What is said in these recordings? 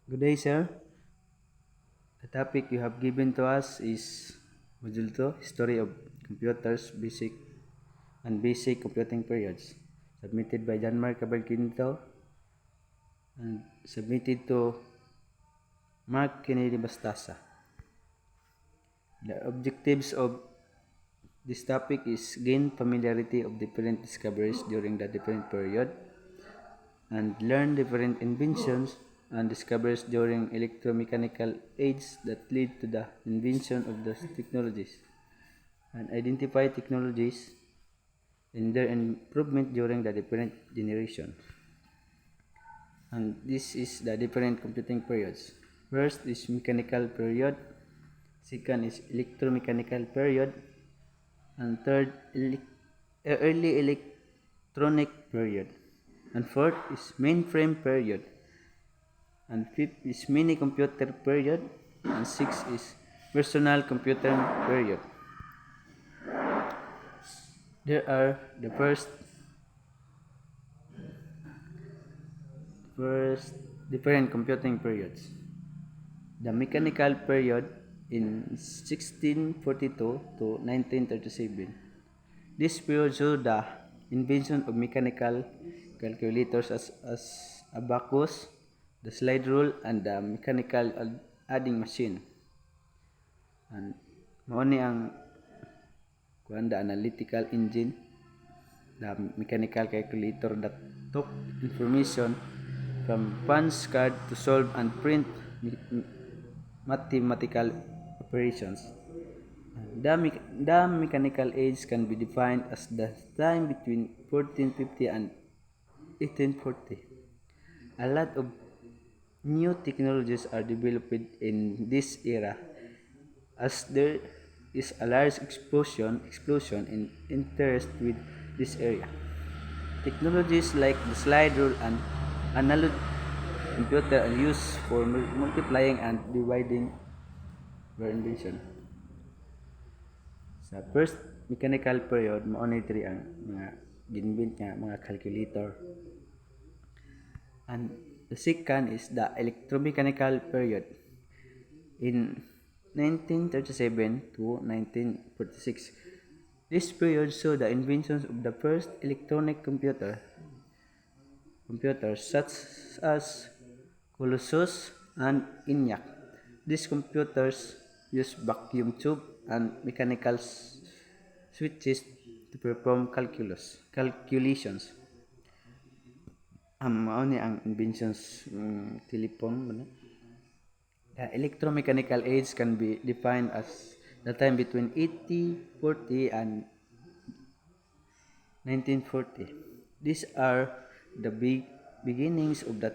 Good day, sir. The topic you have given to us is Module 2, History of Computers, Basic and Basic Computing Periods, submitted by John Mark Cabalquinto and submitted to Mark Kennedy Bastasa. The objectives of this topic is gain familiarity of different discoveries during the different period and learn different inventions and discoveries during electromechanical age that lead to the invention of those technologies and identify technologies and their improvement during the different generations. And this is the different computing periods. First is mechanical period, second is electromechanical period, and third early electronic period, and fourth is mainframe period, and fifth is mini computer period, and sixth is personal computer period. There are the first different computing periods. The mechanical period in 1642 to 1937. This period saw the invention of mechanical calculators as abacus, the slide rule, and the mechanical adding machine. And mao ni ang the analytical engine, the mechanical calculator that took information from punch card to solve and print mathematical operations. The mechanical age can be defined as the time between 1450 and 1840. A lot of new technologies are developed in this era as there is a large explosion in interest with this area. Technologies like the slide rule and analog computer are used for multiplying and dividing their invention. Sa first mechanical period, mao ang mga ginbint nga mga calculator. And the second is the electromechanical period in 1937 to 1946. This period saw the inventions of the first electronic computers such as Colossus and ENIAC. These computers use vacuum tube and mechanical switches to perform calculations. Mao ni ang inventions telephone mo. The electromechanical age can be defined as the time between 1840 and 1940. These are the beginnings of the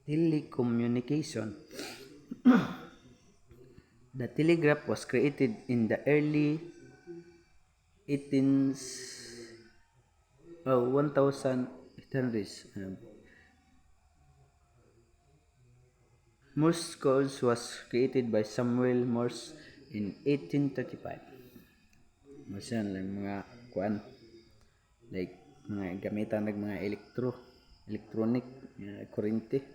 telecommunication. The telegraph was created in the early 18 1800s. Morse code was created by Samuel Morse in 1835. Masyan lang mga kuan like mga gamitan ng mga electronic kurente.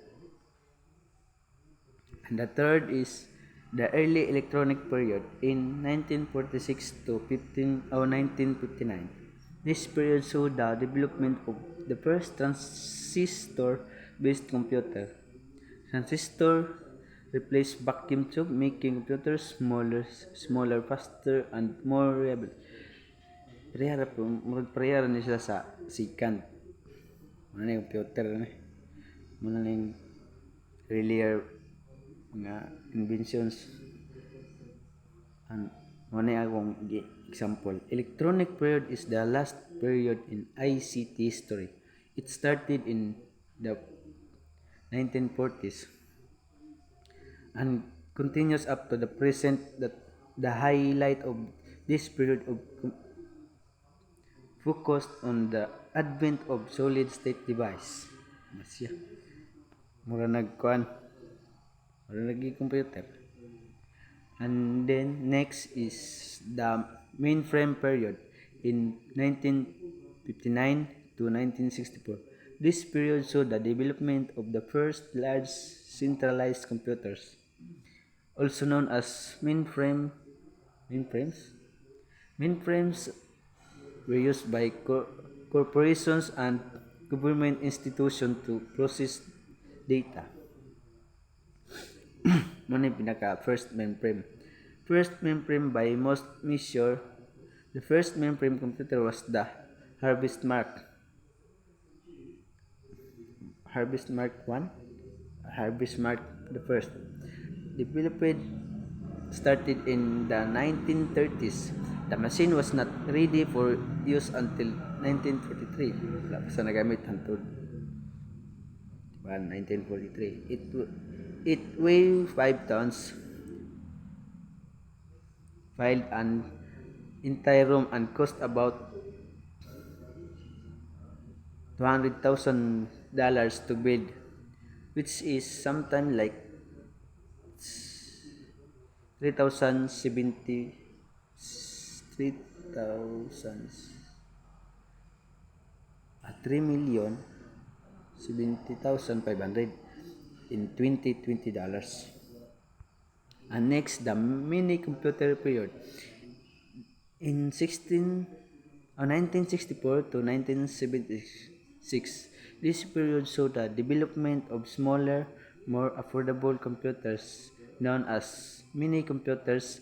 And the third is the early electronic period in 1946 to 1959. This period saw the development of the first transistor-based computer. Transistor replaced vacuum tube, making computers smaller, faster, and more reliable. Parehara ni sila sa second. Ano na yung computer na. Muna na yung earlier mga inventions. And muna yung akong example. Electronic period is the last period in ICT history. It started in the 1940s and continues up to the present. That the highlight of this period of focused on the advent of solid state device. Masya. Mura nagkuan. Mura nag-computer. And then next is the mainframe period in 1959 to 1964. This period saw the development of the first large centralized computers, also known as mainframes. Mainframes were used by corporations and government institutions to process data. Ano yung pinaka first mainframe? First mainframe by most measure, the first mainframe computer was the Harvest Mark. Harvest Mark 1? Harvest Mark the first. Developed started in the 1930s. The machine was not ready for use until 1943. Wala pa sa nagamit hantod 1943. It weighed 5 tons, filed an entire room and cost about $200,000 to build, which is sometimes like 3,070 3,000 $3,070,500 in 2020 dollars. And next, the mini computer period. In 1964 to 1976, this period saw the development of smaller, more affordable computers known as mini computers.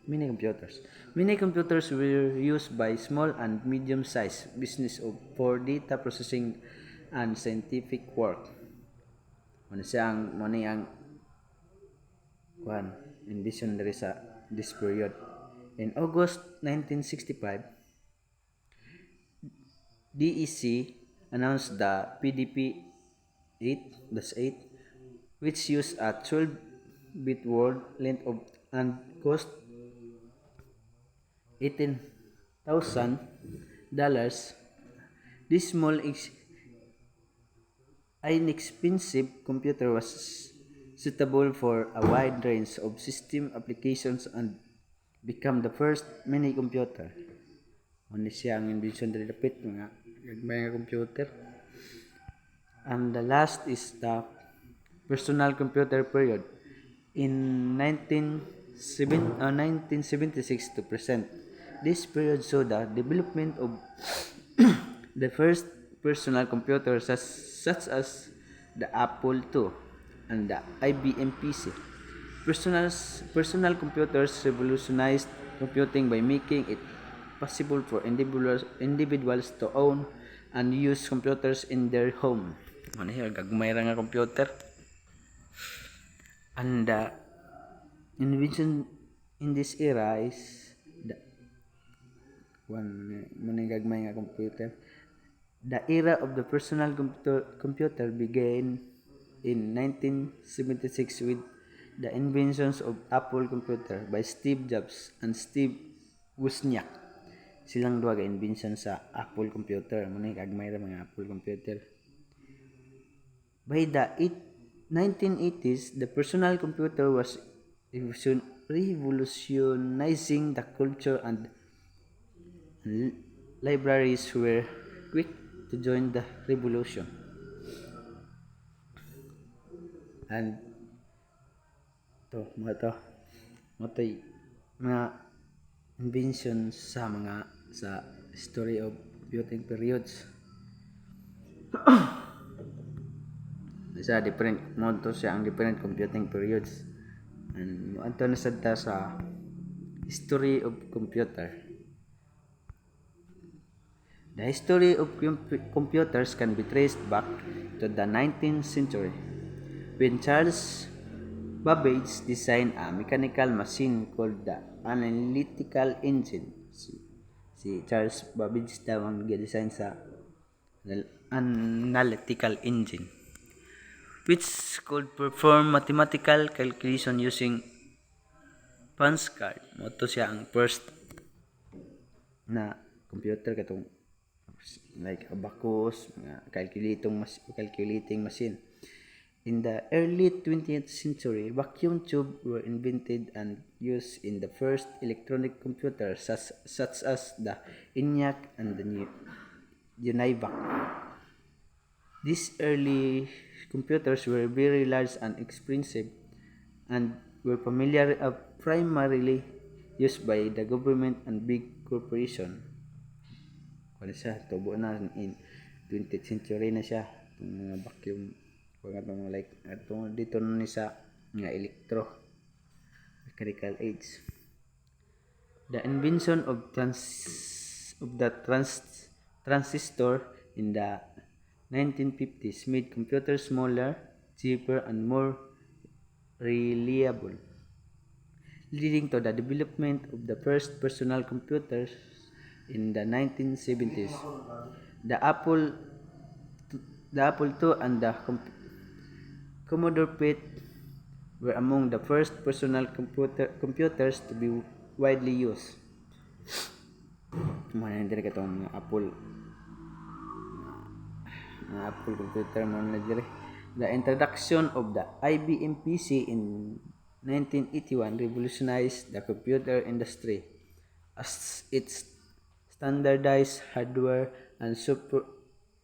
Mini computers. Mini computers were used by small and medium-sized business for data processing and scientific work. Ano ang invention diri sa this period. In August 1965, DEC announced the PDP-8, which used a 12-bit word length of and cost $18,000. This small inexpensive computer was suitable for a wide range of system applications and became the first mini computer. Ano siya ang invention dili dapit mga gagmay nga computer. And the last is the personal computer period in 1976 to present. This period saw the development of the first personal computers such as the Apple II and the IBM PC. Personal computers revolutionized computing by making it possible for individuals to own and use computers in their home. Ano yun, gagmay ra nga computer. And the invention in this era is the gagmay nga computer. The era of the personal computer began in 1976 with the inventions of Apple computer by Steve Jobs and Steve Wozniak. Silang duha ga invention sa Apple computer. Muna gagmay ra mga Apple computer. By the 1980s, the personal computer was revolutionizing the culture, and libraries were quick to join the revolution. And mga inventions sa history of computing periods. Sa different siya ang different computing periods. And ato na sadta sa history of computer. The history of computers can be traced back to the 19th century when Charles Babbage designed a mechanical machine called the analytical engine. Si Charles Babbage daw ang design sa analytical engine, which could perform mathematical calculation using punch card. Moto siya ang first na computer katong like abacus, calculating machine. In the early 20th century, vacuum tubes were invented and used in the first electronic computers such as the ENIAC and the UNIVAC. These early computers were very large and expensive and were primarily used by the government and big corporation. Kaya siya, tubo na in 20th century na siya. Itong mga vacuum, itong like, itong dito na ni sa nga mechanical age. The invention of transistor in the 1950s made computers smaller, cheaper, and more reliable, leading to the development of the first personal computers in the 1970s. The Apple, the Apple II and the Commodore PET were among the first personal computers to be widely used. Mana hindi ka itong Apple computer mo na dire. The introduction of the IBM PC in 1981 revolutionized the computer industry as its standardized hardware and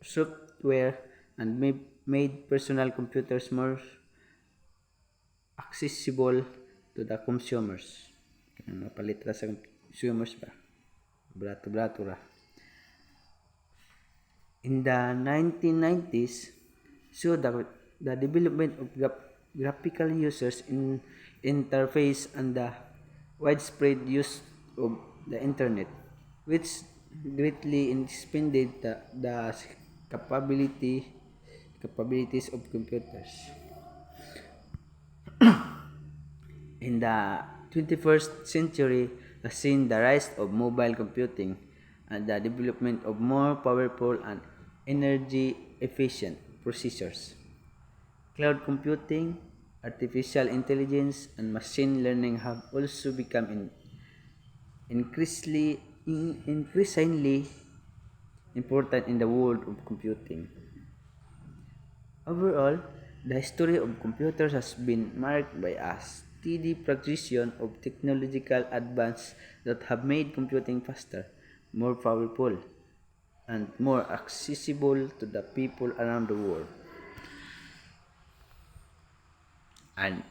software and made personal computers more accessible to the consumers. Mapalit ra sa consumers ba? Brato-brato ra. In the 1990s, so the development of graphical users interface and the widespread use of the internet, which greatly expanded the capabilities of computers. In the 21st century has seen the rise of mobile computing and the development of more powerful and energy-efficient processors. Cloud computing, artificial intelligence, and machine learning have also become increasingly important in the world of computing. Overall, the history of computers has been marked by a steady progression of technological advances that have made computing faster, more powerful, and more accessible to the people around the world. And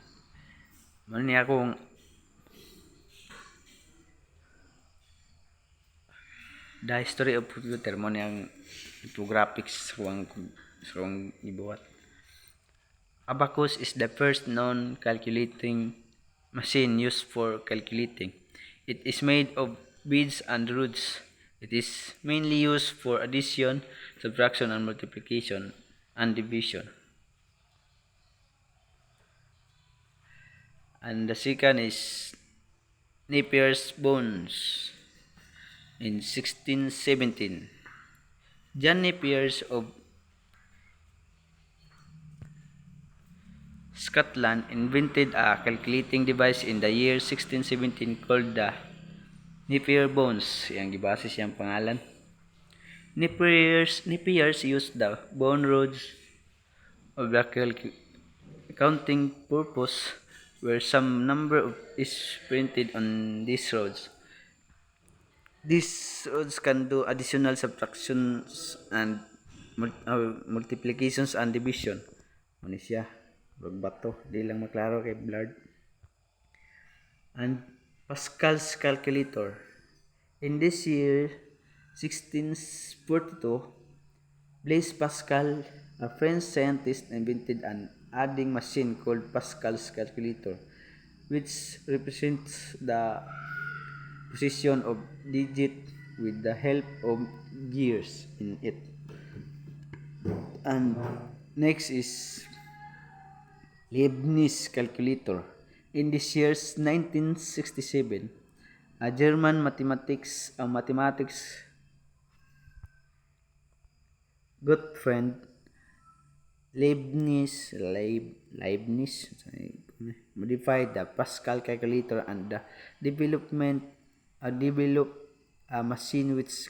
mani akong the history of computer mo niyang infographics sa ibuhat. Abacus is the first known calculating machine used for calculating. It is made of beads and rods. It is mainly used for addition, subtraction, and multiplication and division. And the second is Napier's bones in 1617. John Napier of Scotland invented a calculating device in the year 1617 called the Napier bones. Yang gibase siyang pangalan. Napiers used the bone rods of the counting purpose where some number is printed on these rods. These rods can do additional subtractions and multiplications and division. Ano siya? Bato, di lang maklaro kay blurred. And Pascal's calculator. In this year, 1642, Blaise Pascal, a French scientist, invented an adding machine called Pascal's calculator, which represents the position of digits with the help of gears in it. And next is Leibniz calculator. In this year's 1967, a German mathematics Gottfried Leibniz modified the Pascal calculator and developed a machine which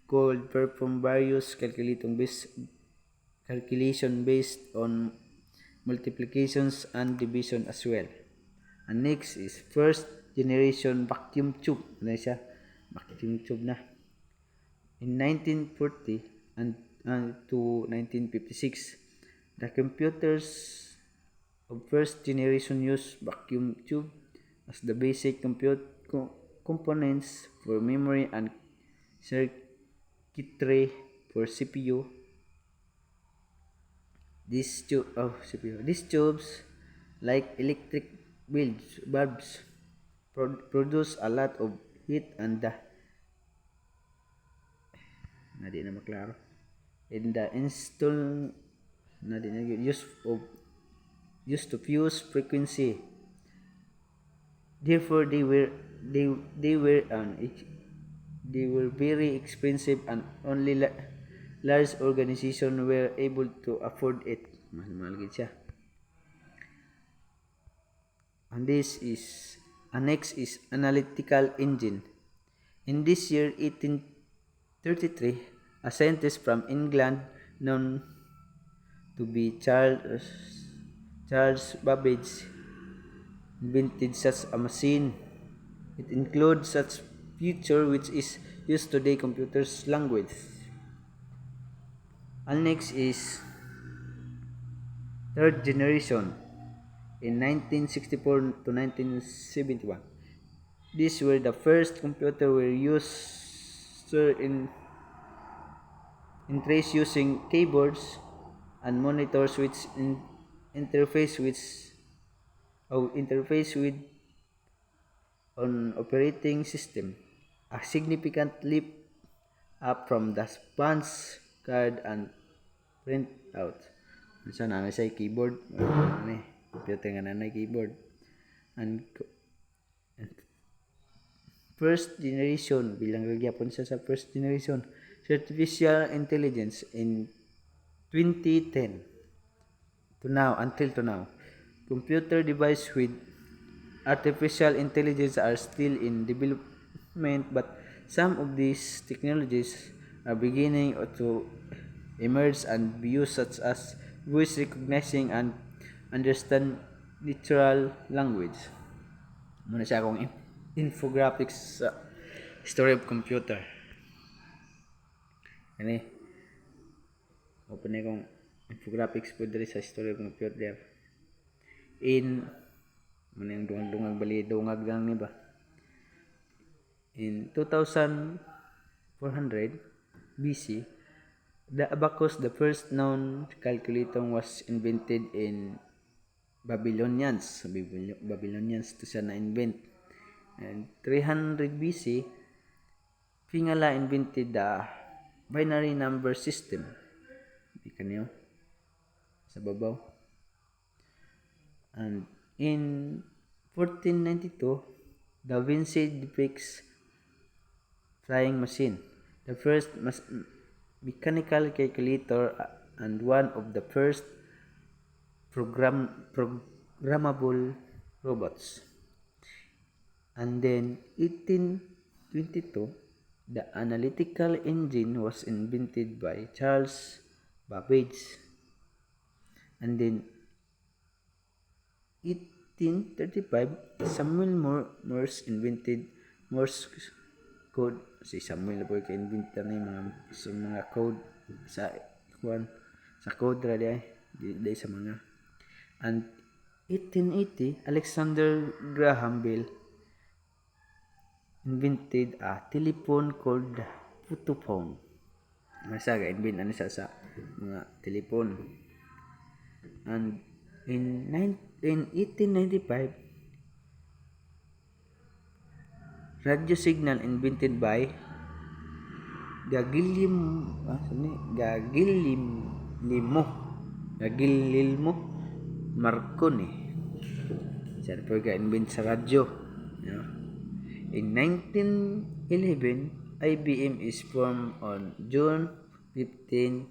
could perform various calculation based on multiplications and division as well. And next is first generation vacuum tube. Ano siya? Vacuum tube na. In 1940, and to 1956. The computers of first generation used vacuum tube as the basic components for memory and circuitry for CPU. These tubes, like electric bulbs, produce a lot of heat and di na maklaro. In the install na di na used to fuse frequency. Therefore, they were they were very expensive and only large organizations were able to afford it. Mahal-mahal gid siya. And next is analytical engine. In this year 1833, a scientist from England known to be Charles Babbage invented such a machine. It includes such feature which is used today computers language. And next is third generation in 1964 to 1971. These were the first computer were used in trace using keyboards and monitors which interface with an operating system. A significant leap up from the punch card and printout. So na sa keyboard, computer nga na keyboard. And first generation, bilang nagyapon siya sa first generation, artificial intelligence in 2010 until now. Computer devices with artificial intelligence are still in development, but some of these technologies are beginning to emerge and be used, such as voice recognizing and understand natural language. Muna siya akong infographics sa history of computer. Ani, open na akong infographics po dali sa history of computer. Muna yung dungag bali, dungag lang ni ba? In 2400 BC, the abacus, the first known calculator, was invented in Babylonians to siya na-invent. And 300 BC, Pingala invented the binary number system. Di kaniyo sa babaw. And in 1492, Da Vinci depicts flying machine, the first mechanical calculator and one of the first programmable robots. And then 1822, the analytical engine was invented by Charles Babbage. And then 1835, Samuel Morse invented Morse code. Si Samuel na po ka-inventa na mga code sa code radi ay sa mga. And 1880, Alexander Graham Bell invented a telephone called the photophone. Masaga invent siya sa mga telephone. And in 1895, radio signal invented by Guglielmo Marconi. Siya po ka-invent sa radio. In 1911, IBM is formed on June 15,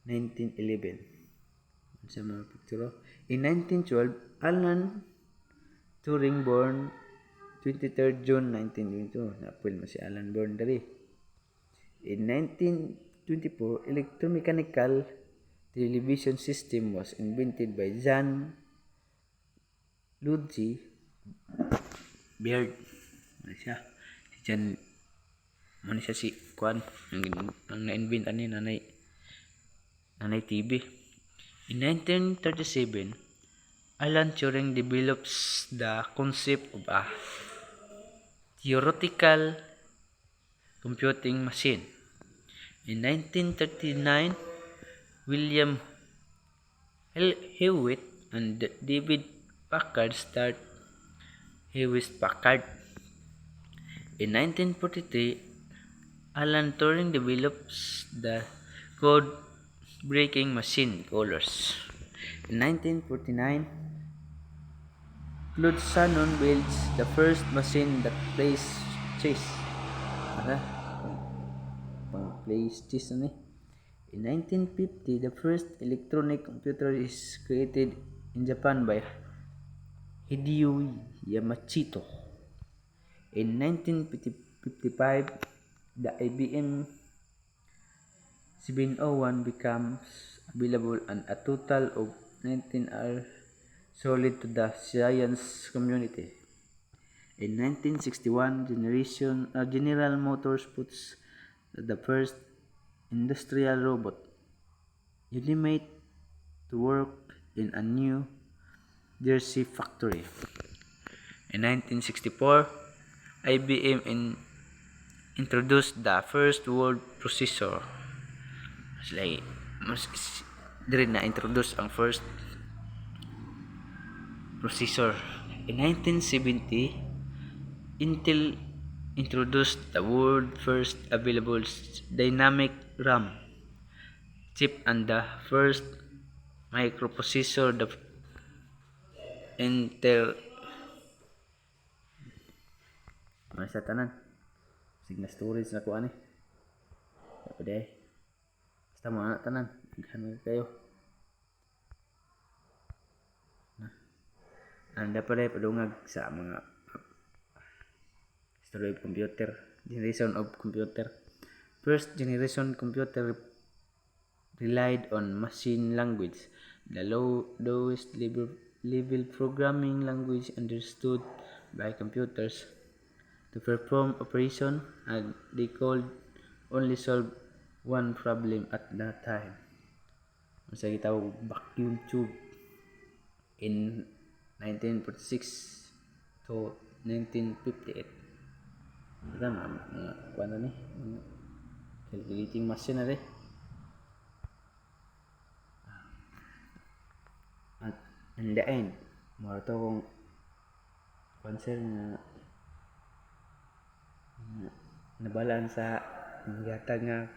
1911. Sa mga picture. In 1912, Alan Turing born 23rd June 1922. Napil mo si Alan born dari. In 1924, electromechanical television system was invented by John Ludwig Baird. Siya. Si John Muna siya si Kwan, ang na-invent ani nanay TV. In 1937, Alan Turing develops the concept of a theoretical computing machine. In 1939, William Hewitt and David Packard start Hewitt-Packard. In 1943, Alan Turing develops the code-breaking machine Colors. In 1949, Claude Shannon builds the first machine that plays chess. Plays chess ano eh. In 1950, the first electronic computer is created in Japan by Hideo Yamashita. In 1955, the IBM 701 becomes available and a total of 19 are sold to the science community. In 1961, General Motors puts the first industrial robot, Unimate, to work in a New Jersey factory. In 1964, IBM introduced the first word processor. Mas dire na introduce ang first processor. In 1970, Intel introduced the world first available dynamic RAM chip and the first microprocessor, the Intel. Sa tanan signa storage na ko ani pwede basta mo na tanan gano kayo anda pa rin padungag sa mga history of computer, generation of computer. First generation computer relied on machine language, the lowest level programming language understood by computers to perform operation, and they could only solve one problem at a time. Masa gitawag vacuum tube in 1946 to 1958. Ito mga kuha na ni calculating machine na rin. At in the end, mara to kung concern na nabalaan sa gatag nga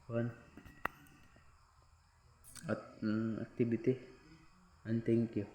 kuhan at activity, and thank you.